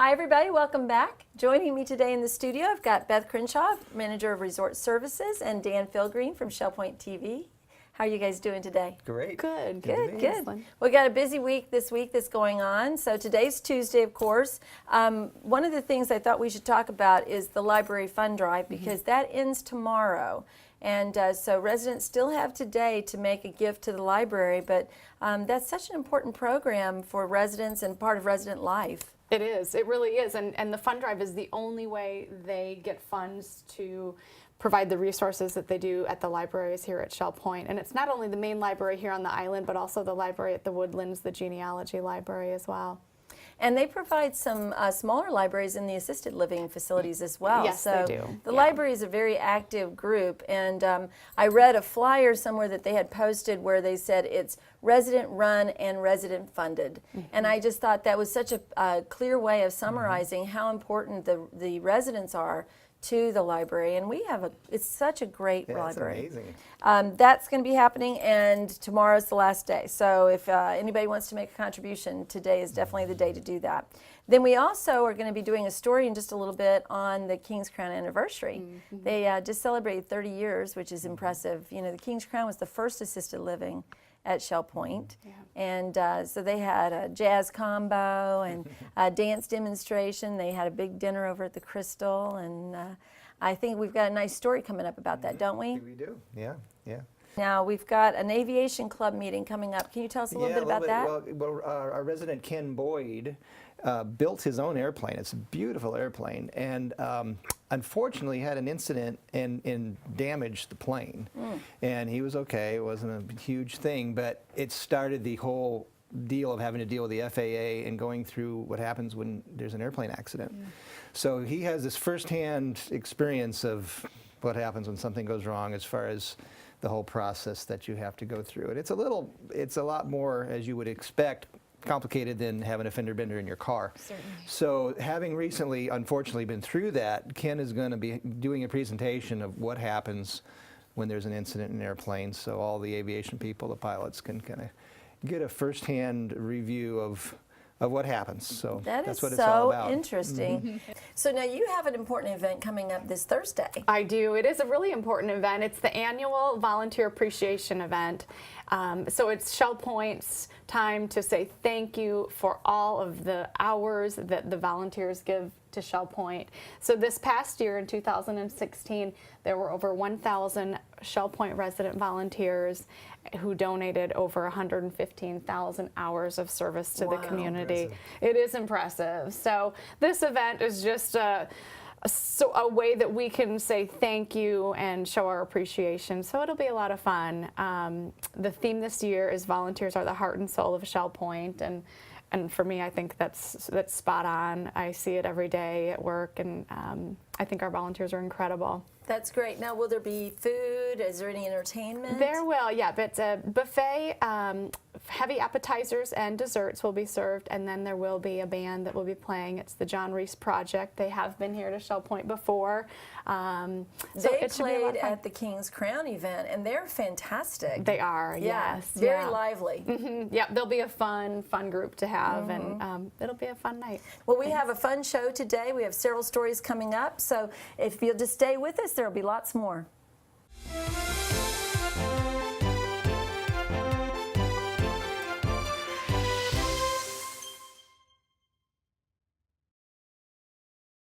Hi everybody, welcome back. Joining me today in the studio, I've got Beth Crenshaw, Manager of Resort Services, and Dan Philgreen from Shellpoint TV. How are you guys doing today? Great. Good. Excellent. We got a busy week this week that's going on. So today's Tuesday, of course. One of the things I thought we should talk about is the library fund drive, because that ends tomorrow. And so residents still have today to make a gift to the library, but that's such an important program for residents and part of resident life. It is. It really is. And the fund drive is the only way they get funds to provide the resources that they do at the libraries here at Shellpoint. And it's not only the main library here on the island, but also the library at the Woodlands, the genealogy library as well. And they provide some smaller libraries in the assisted living facilities as well. Yes, so they do. The library is a very active group, and I read a flyer somewhere that they had posted where they said it's resident run and resident funded. And I just thought that was such a clear way of summarizing how important the residents are to the library, and we have it's such a great library. That's amazing. That's going to be happening, and tomorrow's the last day. So if anybody wants to make a contribution, today is definitely the day to do that. Then we also are going to be doing a story in just a little bit on the King's Crown anniversary. They just celebrated 30 years, which is impressive. You know, the King's Crown was the first assisted living at Shellpoint, and so they had a jazz combo and a dance demonstration. They had a big dinner over at the Crystal, and I think we've got a nice story coming up about that, don't we? We do, yeah. Now we've got an Aviation Club meeting coming up. Can you tell us a little bit about that? Well, our resident Ken Boyd built his own airplane. It's a beautiful airplane, and unfortunately had an incident and damaged the plane. And he was okay. It wasn't a huge thing, but it started the whole deal of having to deal with the FAA and going through what happens when there's an airplane accident. So he has this firsthand experience of what happens when something goes wrong, as far as the whole process that you have to go through. And it's a lot more, as you would expect, complicated than having a fender bender in your car. Certainly. So having recently, unfortunately, been through that, Ken is going to be doing a presentation of what happens when there's an incident in an airplane, so all the aviation people, the pilots, can kind of get a first-hand review of what happens. So that's what it's all about. So interesting. So now you have an important event coming up this Thursday. I do. It is a really important event. It's the annual Volunteer Appreciation Event. So it's Shellpoint's time to say thank you for all of the hours that the volunteers give to Shellpoint. So this past year in 2016, there were over 1,000 Shellpoint resident volunteers who donated over 115,000 hours of service to the community. Impressive. It is impressive. So this event is just a way that we can say thank you and show our appreciation. So it'll be a lot of fun. The theme this year is volunteers are the heart and soul of Shellpoint, and for me, I think that's spot on. I see it every day at work, and I think our volunteers are incredible. That's great. Now, will there be food? Is there any entertainment? There will, yeah. But it's a buffet. Heavy appetizers and desserts will be served, and then there will be a band that will be playing. It's the John Reese Project. They have been here to Shellpoint before. They played at the King's Crown event, and they're fantastic. They are, yes. Very lively. Yeah, they'll be a fun group to have, and it'll be a fun night. Well, we have a fun show today. We have several stories coming up, so if you'll just stay with us, there will be lots more.